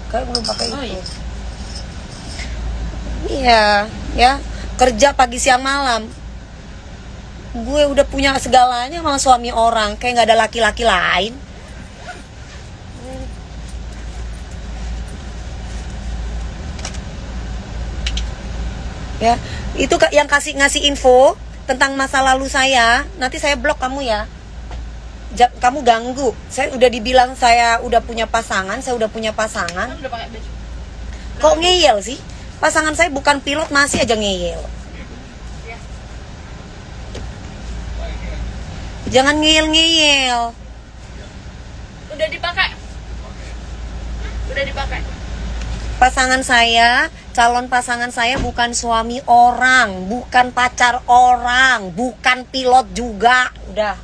Kayak belum pakai Oh, itu. iya. Iya, ya. Kerja pagi siang malam. Gue udah punya segalanya sama suami orang, kayak nggak ada laki-laki lain. Ya, itu yang ngasih info tentang masa lalu saya. Nanti saya blok kamu ya. Kamu ganggu. Saya udah dibilang saya udah punya pasangan, saya udah punya pasangan. Kan udah pakai baju. Kok ngeyel sih? Pasangan saya bukan pilot, masih aja ngeyel. Ya. Jangan ngeyel-ngeyel. Udah dipakai. Udah dipakai. Pasangan saya, calon pasangan saya bukan suami orang, bukan pacar orang, bukan pilot juga. Udah.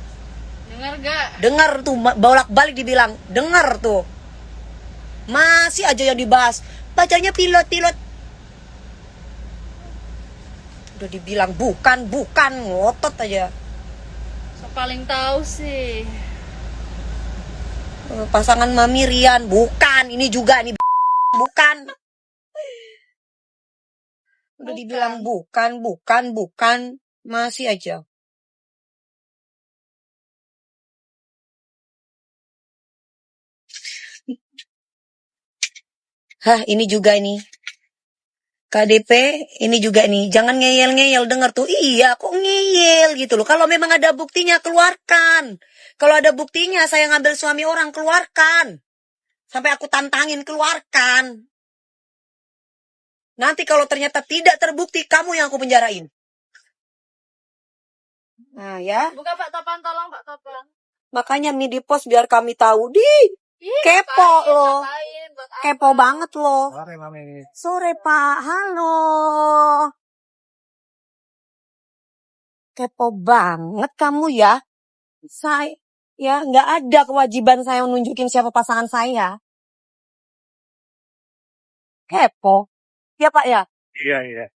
Dengar gak? Dengar tuh, bolak-balik dibilang, dengar tuh. Masih aja yang dibahas. Pacarnya pilot. Udah dibilang bukan, ngotot aja. So paling tahu sih. Pasangan Mami Rian, bukan. Ini juga nih, bukan. Udah dibilang bukan. Masih aja. Hah, ini juga nih. KDP, ini juga nih. Jangan ngeyel-ngeyel, denger tuh. Iya, kok ngeyel gitu loh. Kalau memang ada buktinya, keluarkan. Kalau ada buktinya, saya ngambil suami orang, keluarkan. Sampai aku tantangin, keluarkan. Nanti kalau ternyata tidak terbukti, kamu yang aku penjarain. Nah ya. Buka Pak Topan, tolong Pak Topan. Makanya di post biar kami tahu. Ih, Kepo lo. ngapain? Buat apa? Kepo banget lo. Sore, Mami. Sore Pak, halo. Kepo banget kamu ya. Saya ya nggak ada kewajiban saya nunjukin siapa pasangan saya. Kepo. Ya Pak ya. Iya.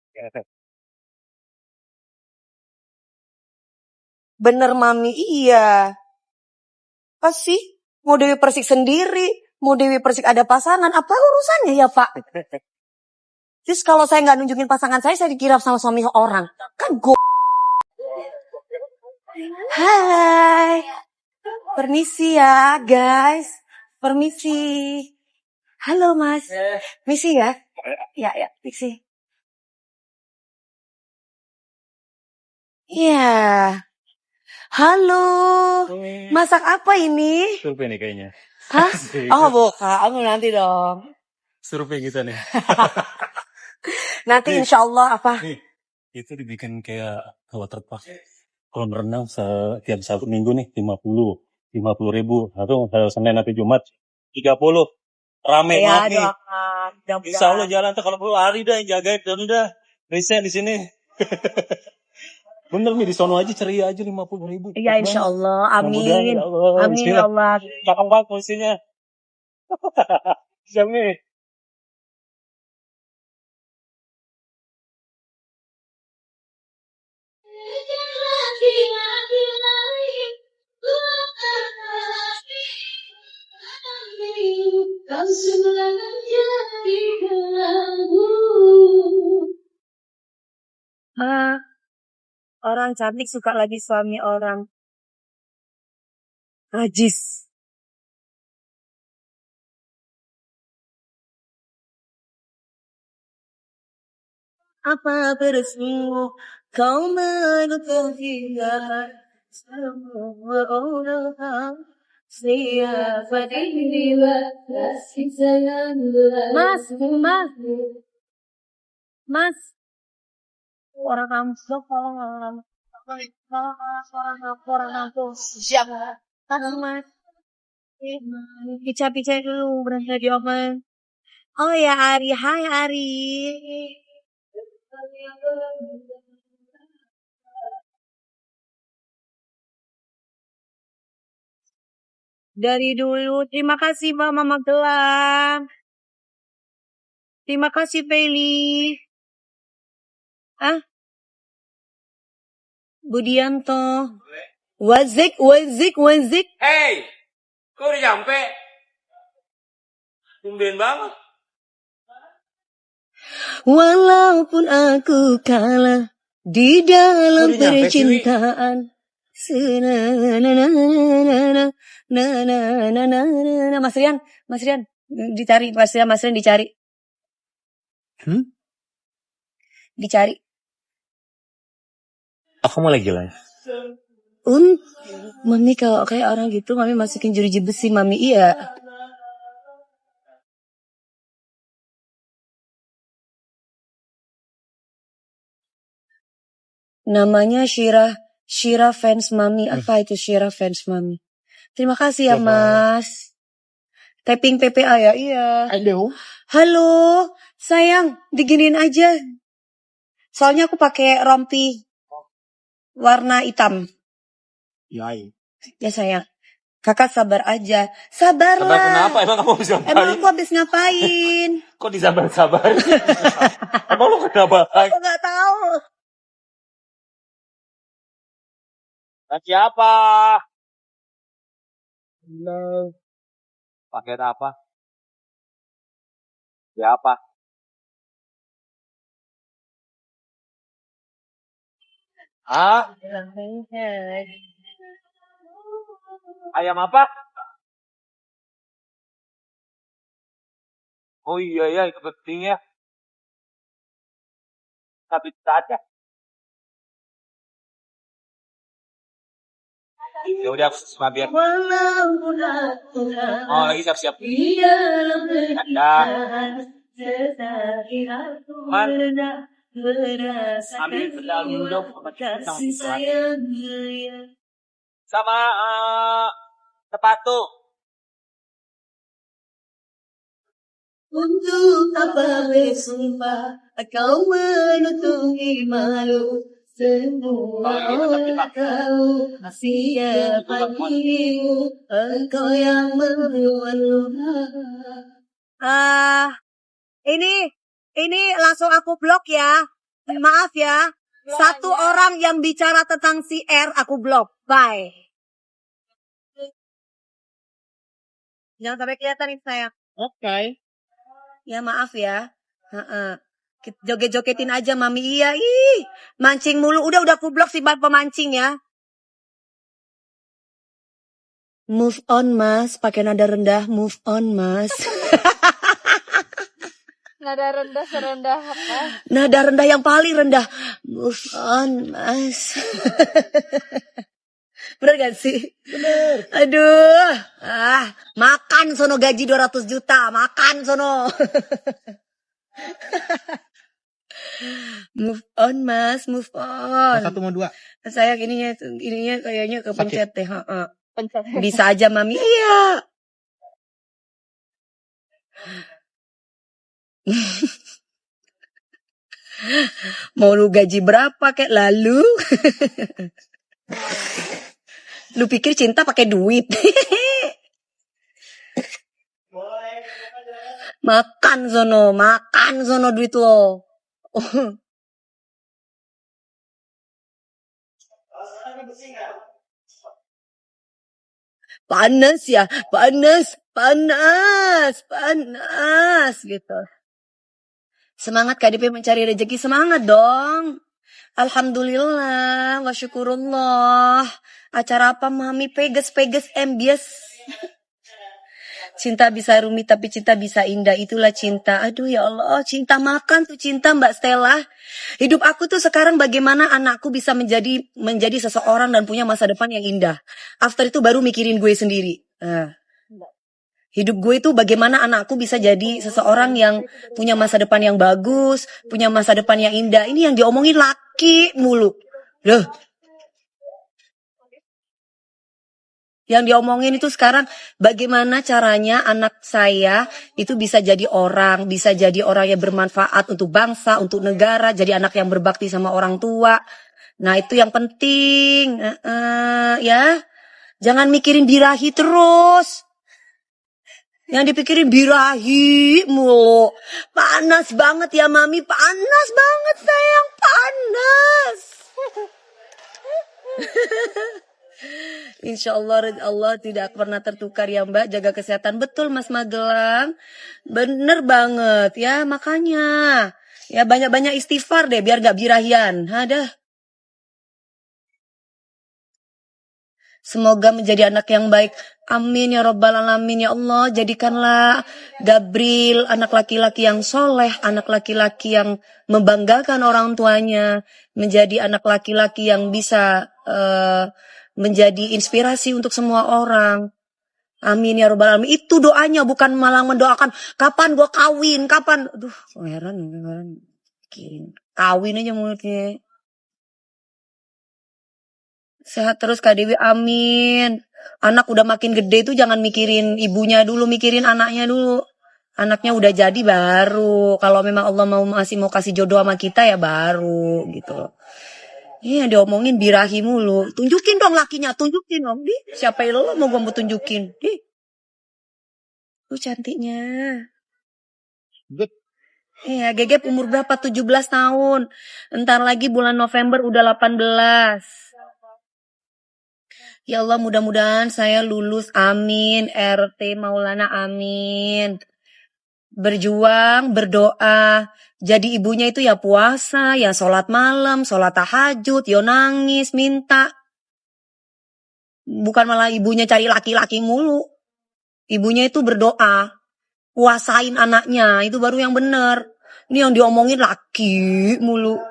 Bener Mami, iya. Apa sih? Mau Dewi Persik sendiri, mau Dewi Persik ada pasangan, apa urusannya ya Pak? Terus kalau saya nggak nunjukin pasangan saya dikira sama suami orang. Kan Hai. Permisi ya guys. Permisi. Halo Mas. Misi ya? Ya, misi. Iya. Halo. Masak apa ini? Survei nih kayaknya. Hah? Oh bukan, nanti dong. Survei kita nih. Nanti insya Allah apa? Nih, itu dibikin kayak waterpark. Kolam renang tiap Sabtu Minggu nih 50 ribu. Atau Senin atau Jumat 30. Rame Ya banget nih. doakan. Insya Allah jalan tuh kalau perlu hari dah yang jagain dan udah riset di sini. Bener nih di sono aja ceria aja 50 ribu. Iya insya Allah. Amin. Mudah-mudahan, ya Allah. Amin ya Bismillah. Allah. Cakep banget posisinya. Siap nih. Orang cantik suka lagi suami orang. Najis. Apa beresmu kau mengetahui semua orang siapa dirimu kasih sayang Mas orang kampung orang kampung Siap. Mas pica-pica dulu berangkat di oven. Oh ya Ari, hai Ari. Dari dulu, terima kasih Mbak Mama Gelam. Terima kasih Feli. Budianto. Wazik. Hey, kok udah nyampe? Tumben banget. Walaupun aku kalah di dalam percintaan. Mas Rian, dicari, Mas Rian dicari. Dicari. Aku mau lagi live. Mami kalau kayak orang gitu, Mami masukin jeruji besi, Mami iya. Namanya Shira fans Mami. Apa itu Shira fans Mami? Terima kasih ya, Mas. Typing PPA ya? Iya. Halo, sayang, diginiin aja. Soalnya aku pakai rompi warna hitam. Ya sayang. Kakak sabar aja. Sabarlah. Sabar kenapa? Emang kamu bisa ngapain? Emang aku habis ngapain? Kok disabar-sabar? Emang lu kenapa? Aku nggak tahu. Lagi apa? Paket apa? Ya apa? Ah, ayam apa? Oh iya ya, itu penting ya. Tapi saja. Ya udah aku biar. Oh lagi siap-siap. Ada. Man. Ambil pedal dulu dong. Sama sepatu. Untuk apa bersumpah kau menutupi malu. Semua orang tahu siapa dirimu, engkau yang membuat luka. Ini langsung aku blok ya. Maaf ya. Satu orang yang bicara tentang si R aku blok. Bye. Jangan sampai kelihatan ini sayang. Oke. Ya maaf ya. Joget-jogetin aja Mami. Iya, mancing mulu. Udah aku blok si pemancing ya. Move on Mas, pakai nada rendah. Move on Mas. Nada rendah serendah apa? Nada rendah yang paling rendah. Move on Mas. Bener gak sih? Bener. Aduh. Makan sono gaji 200 juta. Makan sono. Move on Mas, move on. 1 mau 2. Sayang ininya kayaknya kepencet deh. Bisa aja Mami. Iya. Mau lu gaji berapa kek lalu? Lu pikir cinta pakai duit? Makan sono duit lo. Panas ya, panas gitu. Semangat KDP mencari rezeki, semangat dong. Alhamdulillah, wa syukurullah. Acara apa Mami? Peges ambias. Cinta bisa rumit tapi cinta bisa indah, itulah cinta. Aduh ya Allah, cinta makan tuh cinta Mbak Stella. Hidup aku tuh sekarang bagaimana anakku bisa menjadi seseorang dan punya masa depan yang indah. After itu baru mikirin gue sendiri. Hidup gue itu bagaimana anakku bisa jadi seseorang yang punya masa depan yang bagus, punya masa depan yang indah. Ini yang diomongin laki mulu. Loh. Yang diomongin itu sekarang bagaimana caranya anak saya itu bisa jadi orang yang bermanfaat untuk bangsa, untuk negara, jadi anak yang berbakti sama orang tua. Nah itu yang penting, ya. Jangan mikirin birahi terus. Yang dipikirin birahi mulu. Panas banget ya Mami, panas banget sayang, panas. Insya Allah tidak pernah tertukar ya Mbak. Jaga kesehatan. Betul Mas Magelang. Bener banget ya. Makanya Ya banyak-banyak istighfar deh biar gak birahian. Ada. Semoga menjadi anak yang baik. Amin ya Rabbal Alamin. Ya Allah, jadikanlah Gabriel anak laki-laki yang soleh, anak laki-laki yang membanggakan orang tuanya, menjadi anak laki-laki yang bisa menjadi inspirasi untuk semua orang. Amin ya Rabbal Alamin. Itu doanya, bukan malah mendoakan kapan gua kawin, kapan. Aduh, heran. Kawin aja mulutnya. Sehat terus Kak Dewi, amin. Anak udah makin gede tuh jangan mikirin ibunya dulu, mikirin anaknya dulu. Anaknya udah jadi baru. Kalau memang Allah mau kasih jodoh sama kita ya baru gitu loh. Iya diomongin birahi mulu. Tunjukin dong lakinya, tunjukin dong. Di, siapa yang lo mau gue mau tunjukin? Di. Lu cantiknya. Iya, Gegep umur berapa? 17 tahun. Entar lagi bulan November udah 18. Ya Allah, mudah-mudahan saya lulus. Amin. RT Maulana, amin. Berjuang, berdoa. Jadi ibunya itu ya puasa, ya sholat malam, sholat tahajud, ya nangis, minta. Bukan malah ibunya cari laki-laki mulu. Ibunya itu berdoa. Puasain anaknya, itu baru yang bener. Ini yang diomongin laki mulu.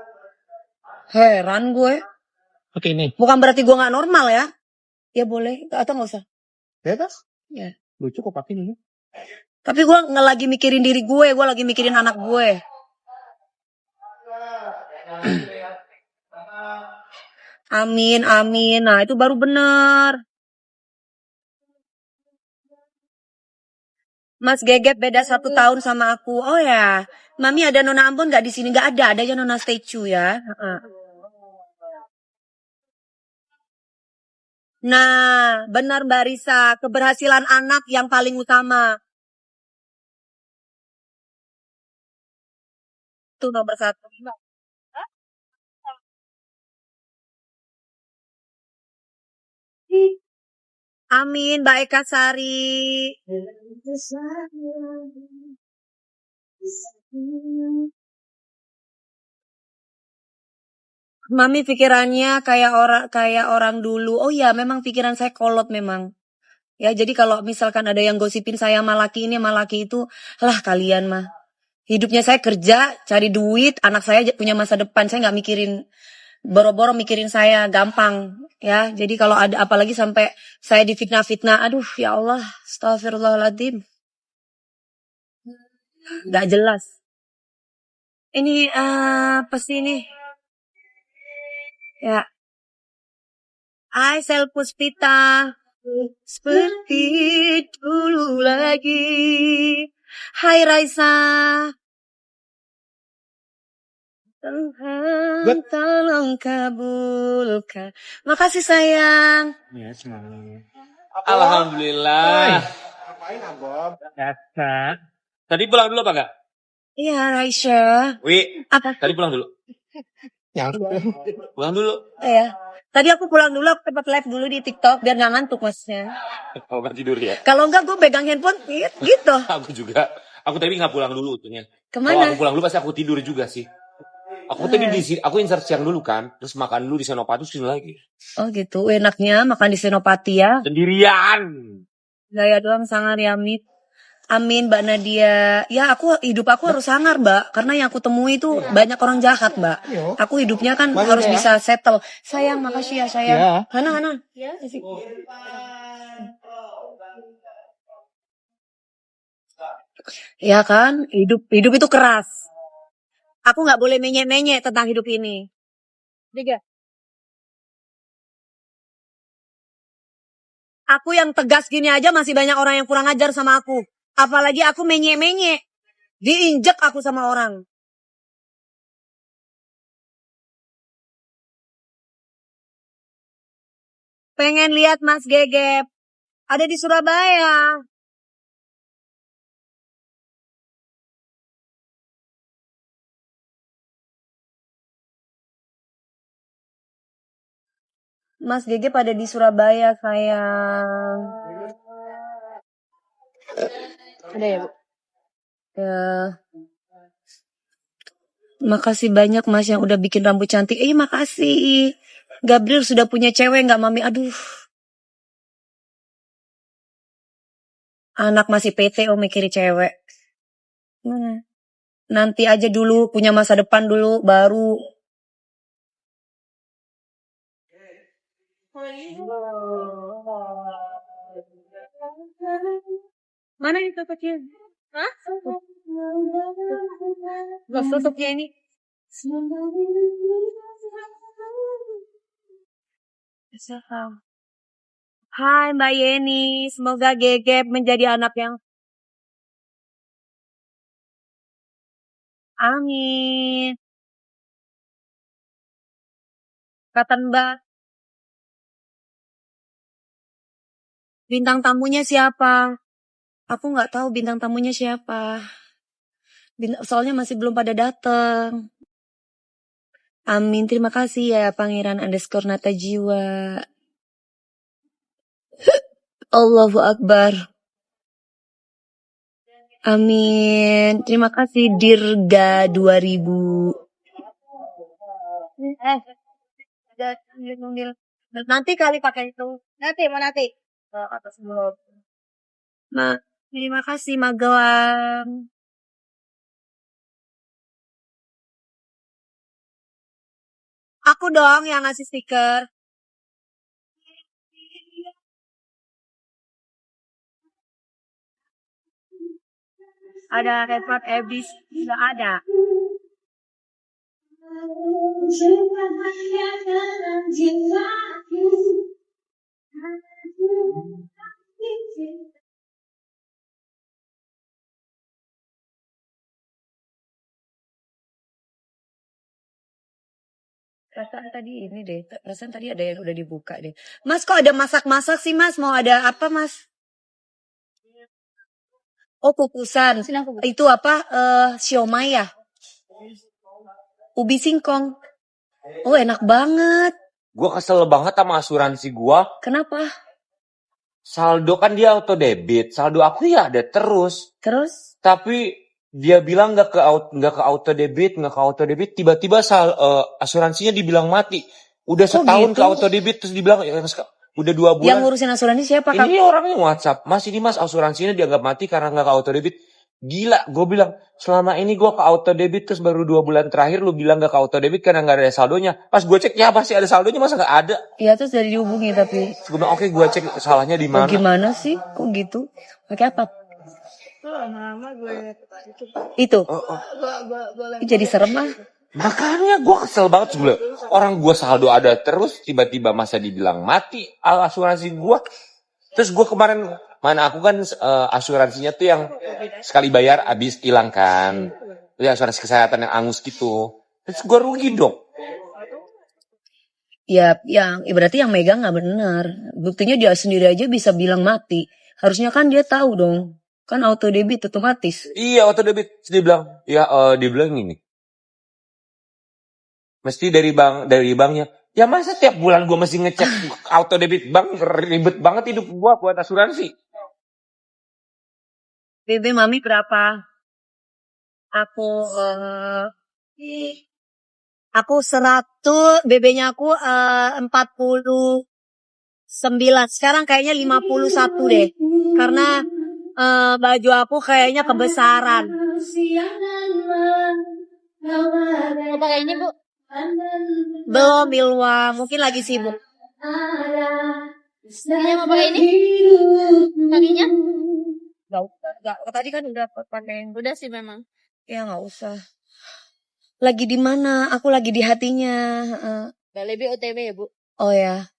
Heran gue. Oke nih. Bukan berarti gue gak normal ya. Ya boleh, atau gak usah? Bebas. Ya. Lucu kok pakai ini. Tapi gue nggak lagi mikirin diri gue lagi mikirin anak gue. Amin, amin. Nah itu baru bener. Mas Gegep beda 1 tahun sama aku. Oh ya, Mami ada Nona Ambon nggak di sini? Nggak ada aja Nona Statue ya. Nah, benar Mbak Risa, keberhasilan anak yang paling utama. Itu nomor 1. Amin, Mbak Eka Sari. Mami pikirannya kayak orang dulu. Oh ya, memang pikiran saya kolot memang. Ya, jadi kalau misalkan ada yang gosipin saya sama laki ini, sama laki itu, lah kalian mah. Hidupnya saya kerja, cari duit, anak saya punya masa depan. Saya nggak mikirin, boro-boro mikirin saya, gampang. Ya, jadi kalau ada apalagi sampai saya difitnah-fitnah, aduh ya Allah, astagfirullahaladzim. Nggak jelas. Ini apa sih ini? Ya, Aisel Puspita. Seperti dulu lagi. Hai Raisa. Tuhan tolong kabulkan. Makasih sayang. Ya, semangat. Alhamdulillah. Ngapain Abob? Dasar. Tadi pulang dulu apa enggak? Iya Raisa. Wi, Apa? tadi pulang dulu. Yang pulang dulu. Ya. Tadi aku pulang dulu, aku tempat live dulu di TikTok biar gak ngantuk masnya. Oh, nggak tidur ya? Kalau enggak gue pegang handphone gitu. Aku juga. Aku tadi nggak pulang dulu utuhnya. Kalau Kemana? aku pulang dulu pasti aku tidur juga sih. Aku tadi aku insert siang dulu kan, terus makan dulu di Senopati terus tidur lagi. Oh gitu, enaknya makan di Senopati ya. Sendirian. Gaya doang sangar Yamit. Amin Mbak Nadia. Ya hidup aku harus sangar Mbak. Karena yang aku temui itu banyak orang jahat Mbak. Aku hidupnya kan harus bisa settle. Sayang makasih ya sayang. Ya. Hana. Ya kan, hidup itu keras. Aku nggak boleh menye-menye tentang hidup ini. 3. Aku yang tegas gini aja masih banyak orang yang kurang ajar sama aku. Apalagi aku menye-menye. Diinjek aku sama orang. Pengen lihat Mas Gegep. Ada di Surabaya. Mas Gegep ada di Surabaya sayang. Ada ya Bu? Ya. Makasih banyak Mas yang udah bikin rambut cantik. Makasih. Gabriel sudah punya cewek nggak Mami? Aduh. Anak masih PT mikirin cewek. Nanti aja dulu, punya masa depan dulu, baru. Mana yang tutupnya? Hah? Gak tutupnya ini. Hai Mbak Yeni, semoga Gegep menjadi anak yang amin. Kata Mbak, bintang tamunya siapa? Aku nggak tahu bintang tamunya siapa. Soalnya masih belum pada datang. Amin, terima kasih ya Pangeran _ Nata Jiwa. Allahu Akbar. Amin. Terima kasih Dirga 2000. Nanti kali pakai itu. Nanti. Atas mulut. Terima kasih Magelang. Aku dong yang ngasih stiker. Ada Redford Ebis, nggak ada. Perasaan tadi ada yang udah dibuka deh. Mas kok ada masak-masak sih Mas? Mau ada apa Mas? Oh kukusan. Sini aku buka. Itu apa? Siomay ya? Ubi singkong. Oh enak banget. Gua kesel banget sama asuransi gua. Kenapa? Saldo kan dia auto debit. Saldo aku ya ada terus. Terus? Tapi dia bilang nggak ke auto debit. Tiba-tiba asuransinya dibilang mati. Udah Kok setahun gitu? ke auto debit terus dibilang udah 2 bulan. Yang ngurusin asuransi siapa Kak? Ini orangnya WhatsApp. Mas ini mas asuransinya dianggap mati karena nggak ke auto debit. Gila, gue bilang selama ini gue ke auto debit terus baru 2 bulan terakhir lu bilang gak ke auto debit karena nggak ada saldonya. Pas gue cek ya pasti ada saldonya, masa nggak ada? Iya terus dari dihubungi tapi. Gue bilang oke, gue cek salahnya di mana. Gimana sih? Kok gitu? Pakai apa? Lama-lama gue Itu. gue Jadi serem lah. Makanya gue kesel banget sebenernya. Orang gue saldo ada terus tiba-tiba masa dibilang mati asuransi gue. Terus gue kemarin mana aku kan asuransinya tuh yang sekali bayar habis hilang kan. Itu asuransi kesehatan yang angus gitu. Terus gue rugi dong. Ya, berarti yang megang nggak benar. Buktinya dia sendiri aja bisa bilang mati. Harusnya kan dia tahu dong. Kan auto debit otomatis. Iya auto debit. Terus dia bilang, dia bilang gini. Mesti dari banknya. Ya masa tiap bulan gue mesti ngecek auto debit bank, ribet banget hidup gue buat asuransi. BB Mami berapa? Aku 100, BB-nya aku 49. Sekarang kayaknya 51 deh. Karena baju aku kayaknya kebesaran. mau pakai ini Bu. Belum Milwa, mungkin lagi sibuk. Kakinya mau pakai ini? Kakinya? Gak, tadi kan udah pakai. Udah sih memang. Ya nggak usah. Lagi di mana? Aku lagi di hatinya. Lebih OTW ya Bu. Oh ya.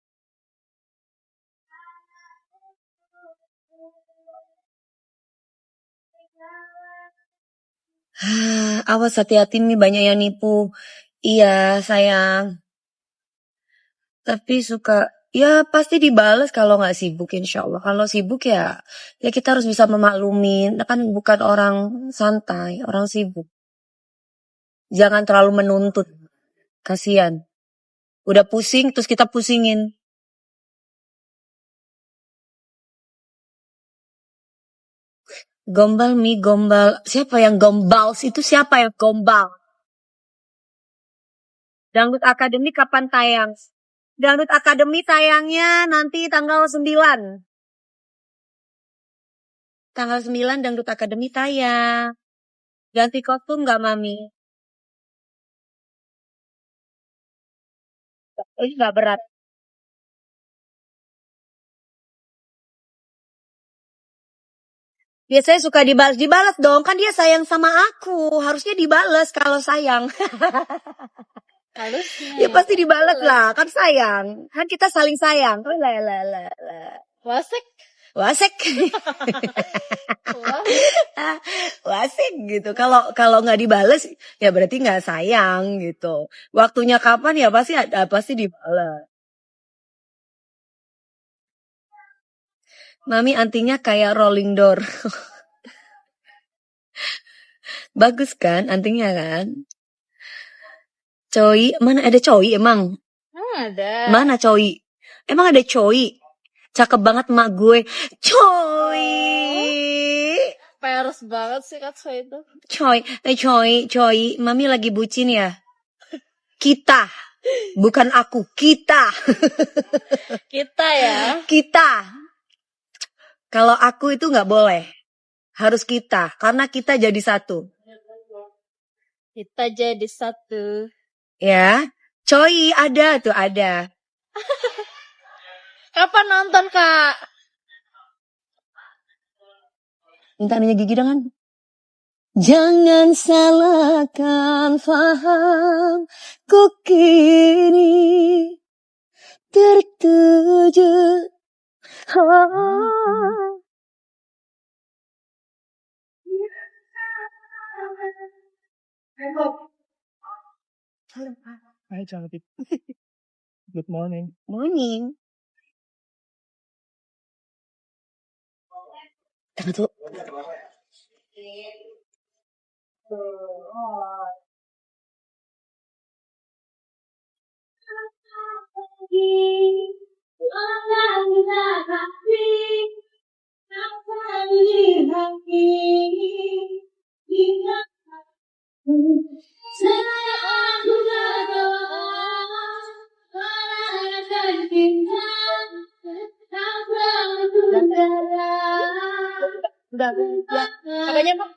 Awas hati-hati nih banyak yang nipu. Iya sayang. Tapi suka, ya pasti dibales kalau nggak sibuk insya Allah. Kalau sibuk ya kita harus bisa memaklumin. Kan bukan orang santai, orang sibuk. Jangan terlalu menuntut. Kasian. Udah pusing terus kita pusingin. Gombal. Siapa yang gombal? Itu siapa yang gombal? Dangdut Akademi kapan tayang? Dangdut Akademi tayangnya nanti tanggal 9. Tanggal 9 Dangdut Akademi tayang. Ganti kostum gak, Mami? Ini gak berat. Biasanya suka dibalas. Dibalas dong, kan dia sayang sama aku. Harusnya dibalas kalau sayang. Harusnya. Ya pasti dibalas lah, kan sayang. Kan kita saling sayang. Oh, lah. Wasek. Wasek. Wah. Wasek gitu. Kalau nggak dibales ya berarti nggak sayang gitu. Waktunya kapan ya pasti dibales. Mami antinya kayak rolling door. Bagus kan antinya kan? Coy, mana ada coy emang? Ada. Mana coy? Emang ada coy? Cakep banget mak gue. Coy. Peres banget sih Katso itu. Coy. Mami lagi bucin ya? Kita. Bukan aku, kita. Kita ya. Kita. Kalau aku itu nggak boleh. Harus kita. Karena kita jadi satu. Kita jadi satu. Ya. Coy, ada tuh, ada. Kapan nonton, Kak? Minta nanya Gigi dengan. Jangan salahkan faham ku kini tertuju. Oh. Hai cantik. Good morning. Morning. Tengah tuh. Udah. Ya. Makanya, Pak.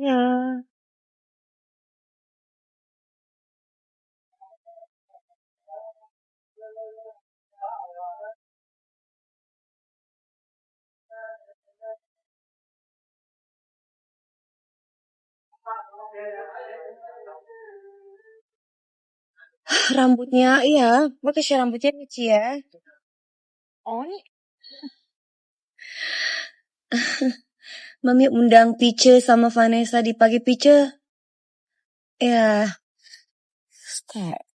Ya. Rambutnya, iya. Pakai rambutnya Michi ya. Oh, ini. Mami undang Pice sama Vanessa di pagi Pice. Ya. Start.